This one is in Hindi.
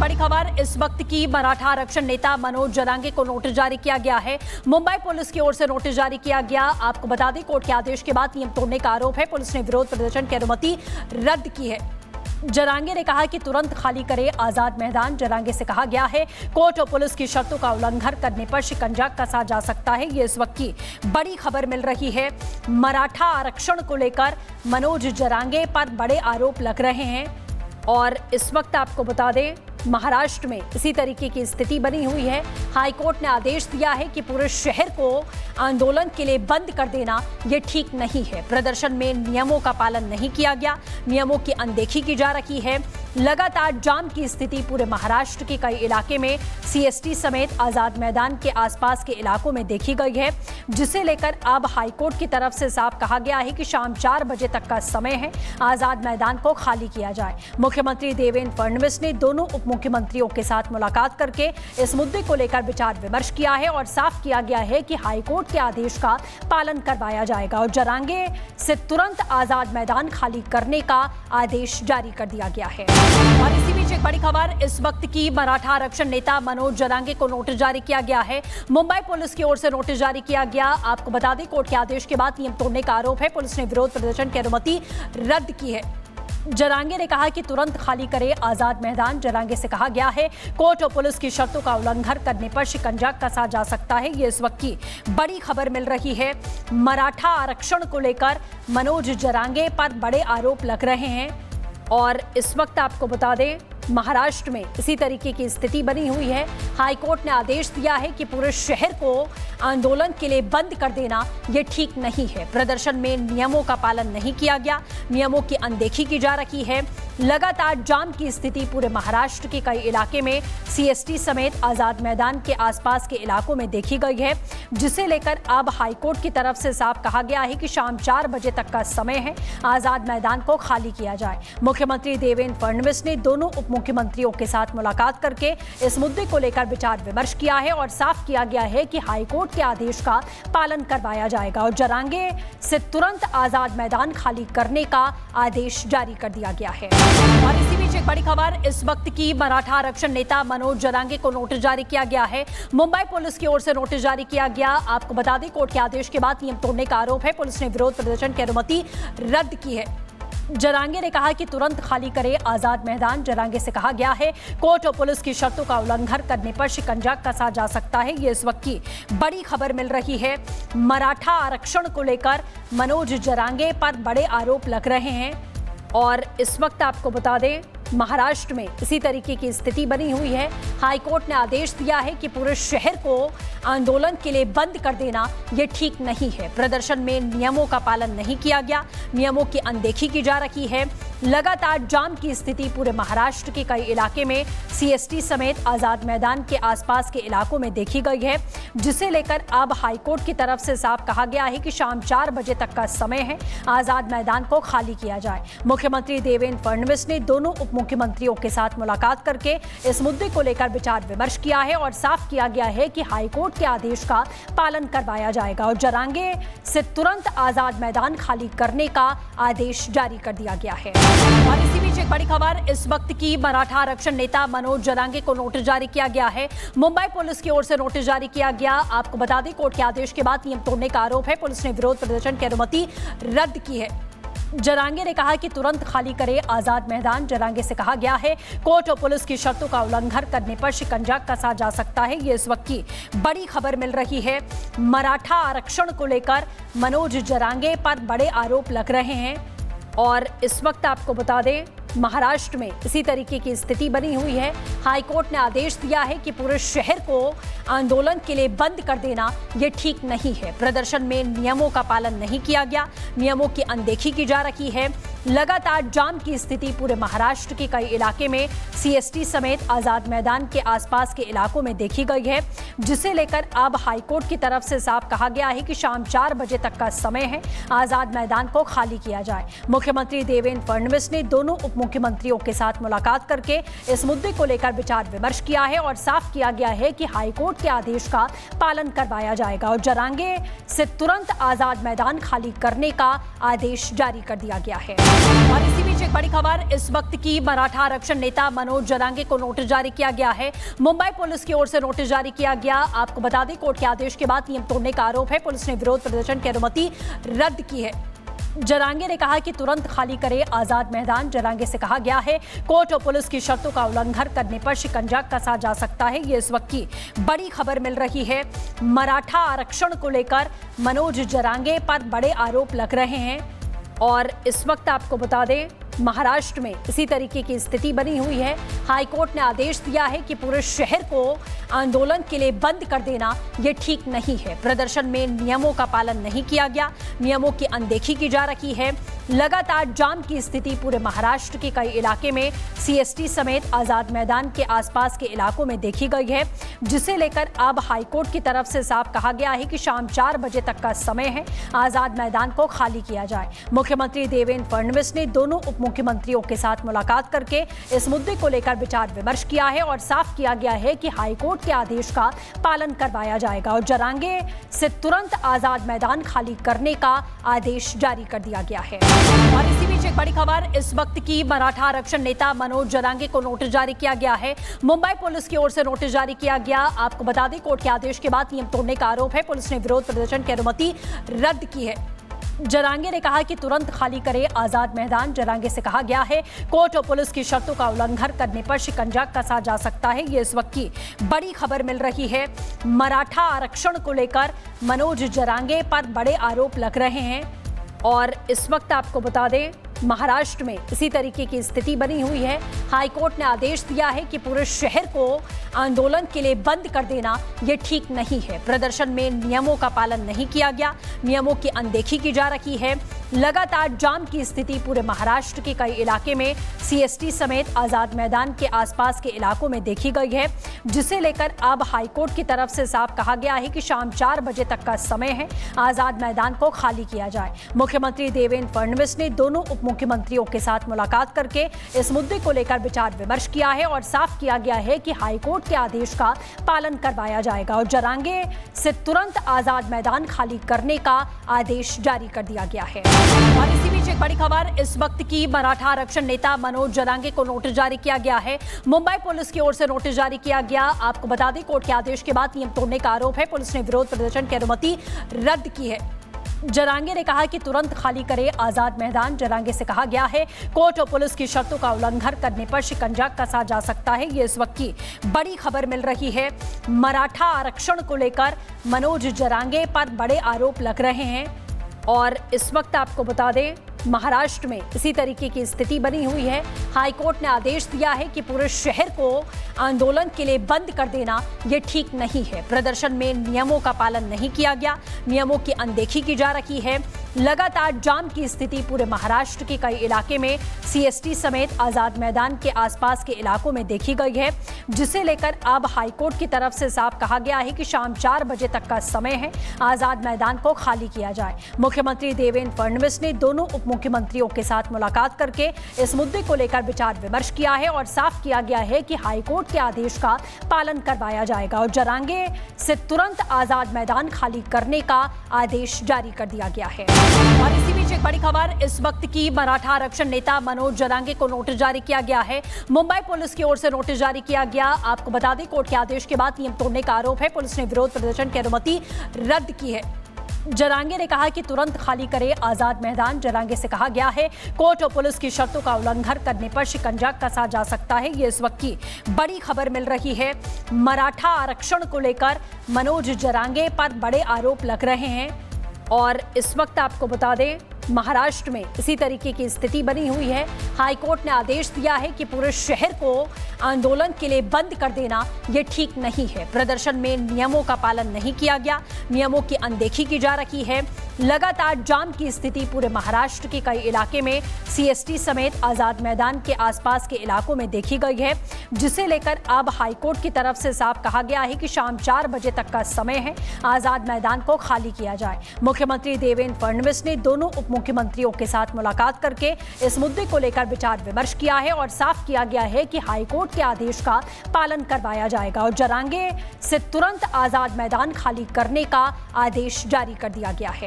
बड़ी खबर इस वक्त की। मराठा आरक्षण नेता मनोज जरांगे को नोटिस जारी किया गया है। मुंबई पुलिस की ओर से नोटिस जारी किया गया। आपको बता दें, कोर्ट के आदेश के बाद नियम तोड़ने का आरोप है। पुलिस ने विरोध प्रदर्शन की अनुमति रद्द की है। जरांगे ने कहा कि तुरंत खाली करे आजाद मैदान। जरांगे से कहा गया है, कोर्ट और पुलिस की शर्तों का उल्लंघन करने पर शिकंजा कसा जा सकता है। ये इस वक्त की बड़ी खबर मिल रही है। मराठा आरक्षण को लेकर मनोज जरांगे पर बड़े आरोप लग रहे हैं और इस वक्त आपको बता दें, महाराष्ट्र में इसी तरीके की स्थिति बनी हुई है। हाईकोर्ट ने आदेश दिया है कि पूरे शहर को आंदोलन के लिए बंद कर देना ये ठीक नहीं है। प्रदर्शन में नियमों का पालन नहीं किया गया, नियमों की अनदेखी की जा रही है। लगातार जाम की स्थिति पूरे महाराष्ट्र के कई इलाके में सीएसटी समेत आजाद मैदान के आसपास के इलाकों में देखी गई है, जिसे लेकर अब हाईकोर्ट की तरफ से साफ कहा गया है कि शाम 4 बजे तक का समय है, आजाद मैदान को खाली किया जाए। मुख्यमंत्री देवेंद्र फडणवीस ने दोनों उप मुख्यमंत्रियों के साथ मुलाकात करके इस मुद्दे को लेकर विचार विमर्श किया है और साफ किया गया है कि हाईकोर्ट के आदेश का पालन करवाया जाएगा और जरांगे से तुरंत आजाद मैदान खाली करने का आदेश जारी कर दिया गया है। और इसी बीच एक बड़ी खबर इस वक्त की। मराठा आरक्षण नेता मनोज जरांगे को नोटिस जारी किया गया है। मुंबई पुलिस की ओर से नोटिस जारी किया गया। आपको बता दें, कोर्ट के आदेश के बाद नियम तोड़ने का आरोप है। पुलिस ने विरोध प्रदर्शन की अनुमति रद्द की है। जरांगे ने कहा कि तुरंत खाली करे आजाद मैदान। जरांगे से कहा गया है, कोर्ट और पुलिस की शर्तों का उल्लंघन करने पर शिकंजा कसा जा सकता है। ये इस वक्त की बड़ी खबर मिल रही है। मराठा आरक्षण को लेकर मनोज जरांगे पर बड़े आरोप लग रहे हैं और इस वक्त आपको बता दें, महाराष्ट्र में इसी तरीके की स्थिति बनी हुई है। हाईकोर्ट ने आदेश दिया है कि पूरे शहर को आंदोलन के लिए बंद कर देना ये ठीक नहीं है। प्रदर्शन में नियमों का पालन नहीं किया गया, नियमों की अनदेखी की जा रही है। लगातार जाम की स्थिति पूरे महाराष्ट्र के कई इलाके में सीएसटी समेत आजाद मैदान के आसपास के इलाकों में देखी गई है, जिसे लेकर अब हाईकोर्ट की तरफ से साफ कहा गया है कि शाम 4 बजे तक का समय है, आजाद मैदान को खाली किया जाए। मुख्यमंत्री देवेंद्र फडणवीस ने दोनों उप मुख्यमंत्रियों के साथ मुलाकात करके इस मुद्दे को लेकर विचार विमर्श किया है और साफ किया गया है कि हाईकोर्ट के आदेश का पालन करवाया जाएगा और जरांगे से तुरंत आजाद मैदान खाली करने का आदेश जारी कर दिया गया है। और इसी बीच एक बड़ी खबर इस वक्त की। मराठा आरक्षण नेता मनोज जरांगे को नोटिस जारी किया गया है। मुंबई पुलिस की ओर से नोटिस जारी किया गया। आपको बता दें, कोर्ट के आदेश के बाद नियम तोड़ने का आरोप है। पुलिस ने विरोध प्रदर्शन की अनुमति रद्द की है। जरांगे ने कहा कि तुरंत खाली करे आजाद मैदान। जरांगे से कहा गया है, कोर्ट और पुलिस की शर्तों का उल्लंघन करने पर शिकंजा कसा जा सकता है। ये इस वक्त की बड़ी खबर मिल रही है। मराठा आरक्षण को लेकर मनोज जरांगे पर बड़े आरोप लग रहे हैं और इस वक्त आपको बता दें, महाराष्ट्र में इसी तरीके की स्थिति बनी हुई है। हाईकोर्ट ने आदेश दिया है कि पूरे शहर को आंदोलन के लिए बंद कर देना ये ठीक नहीं है। प्रदर्शन में नियमों का पालन नहीं किया गया, नियमों की अनदेखी की जा रही है। लगातार जाम की स्थिति पूरे महाराष्ट्र के कई इलाके में सीएसटी समेत आजाद मैदान के आसपास के इलाकों में देखी गई है, जिसे लेकर अब हाईकोर्ट की तरफ से साफ कहा गया है कि शाम 4 बजे तक का समय है, आजाद मैदान को खाली किया जाए। मुख्यमंत्री देवेंद्र फडणवीस ने दोनों उप मुख्यमंत्रियों के साथ मुलाकात करके इस मुद्दे को लेकर विचार विमर्श किया है और साफ किया गया है कि हाईकोर्ट के आदेश का पालन करवाया जाएगा और जरांगे से तुरंत आजाद मैदान खाली करने का आदेश जारी कर दिया गया है। और इसी बीच एक बड़ी खबर इस वक्त की। मराठा आरक्षण नेता मनोज जरांगे को नोटिस जारी किया गया है। मुंबई पुलिस की ओर से नोटिस जारी किया गया। आपको बता दें, कोर्ट के आदेश के बाद नियम तोड़ने का आरोप है। पुलिस ने विरोध प्रदर्शन की अनुमति रद्द की है। जरांगे ने कहा कि तुरंत खाली करे आजाद मैदान। जरांगे से कहा गया है, कोर्ट और पुलिस की शर्तों का उल्लंघन करने पर शिकंजा कसा जा सकता है। ये इस वक्त की बड़ी खबर मिल रही है। मराठा आरक्षण को लेकर मनोज जरांगे पर बड़े आरोप लग रहे हैं और इस वक्त आपको बता दें, महाराष्ट्र में इसी तरीके की स्थिति बनी हुई है। हाईकोर्ट ने आदेश दिया है कि पूरे शहर को आंदोलन के लिए बंद कर देना ये ठीक नहीं है। प्रदर्शन में नियमों का पालन नहीं किया गया, नियमों की अनदेखी की जा रही है। लगातार जाम की स्थिति पूरे महाराष्ट्र के कई इलाके में सीएसटी समेत आजाद मैदान के आसपास के इलाकों में देखी गई है, जिसे लेकर अब हाईकोर्ट की तरफ से साफ कहा गया है कि शाम 4 बजे तक का समय है, आजाद मैदान को खाली किया जाए। मुख्यमंत्री देवेंद्र फडणवीस ने दोनों उप मुख्यमंत्रियों के साथ मुलाकात करके इस मुद्दे को लेकर विचार विमर्श किया है और साफ किया गया है कि हाईकोर्ट के आदेश का पालन करवाया जाएगा और जरांगे से तुरंत आजाद मैदान खाली करने का आदेश जारी कर दिया गया है। और इसी बीच एक बड़ी खबर इस वक्त की, मराठा आरक्षण नेता मनोज जरांगे को नोटिस जारी किया गया है। मुंबई पुलिस की ओर से नोटिस जारी किया गया। आपको बता दें, कोर्ट के आदेश के बाद नियम तोड़ने का आरोप है। पुलिस ने विरोध प्रदर्शन की अनुमति रद्द की है। जरांगे ने कहा कि तुरंत खाली करे आजाद मैदान। जरांगे से कहा गया है, कोर्ट और पुलिस की शर्तों का उल्लंघन करने पर शिकंजा कसा जा सकता है। ये इस वक्त की बड़ी खबर मिल रही है। मराठा आरक्षण को लेकर मनोज जरांगे पर बड़े आरोप लग रहे हैं और इस वक्त आपको बता दें, महाराष्ट्र में इसी तरीके की स्थिति बनी हुई है। हाईकोर्ट ने आदेश दिया है कि पूरे शहर को आंदोलन के लिए बंद कर देना ये ठीक नहीं है। प्रदर्शन में नियमों का पालन नहीं किया गया, नियमों की अनदेखी की जा रही है। लगातार जाम की स्थिति पूरे महाराष्ट्र के कई इलाके में सीएसटी समेत आजाद मैदान के आसपास के इलाकों में देखी गई है, जिसे लेकर अब हाईकोर्ट की तरफ से साफ कहा गया है कि शाम 4 बजे तक का समय है, आजाद मैदान को खाली किया जाए। मुख्यमंत्री देवेंद्र फडणवीस ने दोनों उप मुख्यमंत्रियों के साथ मुलाकात करके इस मुद्दे को लेकर विचार विमर्श किया है और साफ किया गया है कि हाईकोर्ट के आदेश का पालन करवाया जाएगा और जरांगे से तुरंत आजाद मैदान खाली करने का आदेश जारी कर दिया गया है। और इसी बीच एक बड़ी खबर इस वक्त की, मराठा आरक्षण नेता मनोज जरांगे को नोटिस जारी किया गया है। मुंबई पुलिस की ओर से नोटिस जारी किया गया। आपको बता दें, कोर्ट के आदेश के बाद नियम तोड़ने का आरोप है। पुलिस ने विरोध प्रदर्शन की अनुमति रद्द की है। जरांगे ने कहा कि तुरंत खाली करे आजाद मैदान। जरांगे से कहा गया है, कोर्ट और पुलिस की शर्तों का उल्लंघन करने पर शिकंजा कसा जा सकता है। ये इस वक्त की बड़ी खबर मिल रही है। मराठा आरक्षण को लेकर मनोज जरांगे पर बड़े आरोप लग रहे हैं और इस वक्त आपको बता दें, महाराष्ट्र में इसी तरीके की स्थिति बनी हुई है। हाईकोर्ट ने आदेश दिया है कि पूरे शहर को आंदोलन के लिए बंद कर देना ये ठीक नहीं है। प्रदर्शन में नियमों का पालन नहीं किया गया, नियमों की अनदेखी की जा रही है। लगातार जाम की स्थिति पूरे महाराष्ट्र के कई इलाके में सीएसटी समेत आजाद मैदान के आसपास के इलाकों में देखी गई है, जिसे लेकर अब हाईकोर्ट की तरफ से साफ कहा गया है कि शाम 4 बजे तक का समय है, आजाद मैदान को खाली किया जाए। मुख्यमंत्री देवेंद्र फडणवीस ने दोनों उप मुख्यमंत्रियों के साथ मुलाकात करके इस मुद्दे को लेकर विचार विमर्श किया है और साफ किया गया है कि हाईकोर्ट के आदेश का पालन करवाया जाएगा और जरांगे से तुरंत आजाद मैदान खाली करने का आदेश जारी कर दिया गया है। और इसी बीच एक बड़ी खबर इस वक्त की, मराठा आरक्षण नेता मनोज जरांगे को नोटिस जारी किया गया है। मुंबई पुलिस की ओर से नोटिस जारी किया गया। आपको बता दें, कोर्ट के आदेश के बाद नियम तोड़ने का आरोप है। पुलिस ने विरोध प्रदर्शन की अनुमति रद्द की है। जरांगे ने कहा कि तुरंत खाली करे आजाद मैदान। जरांगे से कहा गया है, कोर्ट और पुलिस की शर्तों का उल्लंघन करने पर शिकंजा कसा जा सकता है। ये इस वक्त की बड़ी खबर मिल रही है। मराठा आरक्षण को लेकर मनोज जरांगे पर बड़े आरोप लग रहे हैं और इस वक्त आपको बता दें, महाराष्ट्र में इसी तरीके की स्थिति बनी हुई है। हाईकोर्ट ने आदेश दिया है कि पूरे शहर को आंदोलन के लिए बंद कर देना ये ठीक नहीं है। प्रदर्शन में नियमों का पालन नहीं किया गया, नियमों की अनदेखी की जा रही है। लगातार जाम की स्थिति पूरे महाराष्ट्र के कई इलाके में सीएसटी समेत आजाद मैदान के आसपास के इलाकों में देखी गई है, जिसे लेकर अब हाईकोर्ट की तरफ से साफ कहा गया है कि शाम 4 बजे तक का समय है, आजाद मैदान को खाली किया जाए। मुख्यमंत्री देवेंद्र फडणवीस ने दोनों उप मुख्यमंत्रियों के साथ मुलाकात करके इस मुद्दे को लेकर विचार विमर्श किया है और साफ किया गया है कि हाईकोर्ट के आदेश का पालन करवाया जाएगा और जरांगे से तुरंत आजाद मैदान खाली करने का आदेश जारी कर दिया गया है। और इसी बीच एक बड़ी खबर इस वक्त की, मराठा आरक्षण नेता मनोज जरांगे को नोटिस जारी किया गया है। मुंबई पुलिस की ओर से नोटिस जारी किया गया। आपको बता दें, कोर्ट के आदेश के बाद नियम तोड़ने का आरोप है। पुलिस ने विरोध प्रदर्शन की अनुमति रद्द की है। जरांगे ने कहा कि तुरंत खाली करे आजाद मैदान। जरांगे से कहा गया है, कोर्ट और पुलिस की शर्तों का उल्लंघन करने पर शिकंजा कसा जा सकता है। ये इस वक्त की बड़ी खबर मिल रही है। मराठा आरक्षण को लेकर मनोज जरांगे पर बड़े आरोप लग रहे हैं और इस वक्त आपको बता दें, महाराष्ट्र में इसी तरीके की स्थिति बनी हुई है। हाईकोर्ट ने आदेश दिया है कि पूरे शहर को आंदोलन के लिए बंद कर देना ये ठीक नहीं है। प्रदर्शन में नियमों का पालन नहीं किया गया, नियमों की अनदेखी की जा रही है। लगातार जाम की स्थिति पूरे महाराष्ट्र के कई इलाके में सीएसटी समेत आजाद मैदान के आसपास के इलाकों में देखी गई है, जिसे लेकर अब हाईकोर्ट की तरफ से साफ कहा गया है कि शाम 4 बजे तक का समय है, आजाद मैदान को खाली किया जाए। मुख्यमंत्री देवेंद्र फडणवीस ने दोनों उप मुख्यमंत्रियों के साथ मुलाकात करके इस मुद्दे को लेकर विचार विमर्श किया है और साफ किया गया है कि हाईकोर्ट के आदेश का पालन करवाया जाएगा और जरांगे से तुरंत आजाद मैदान खाली करने का आदेश जारी कर दिया गया है।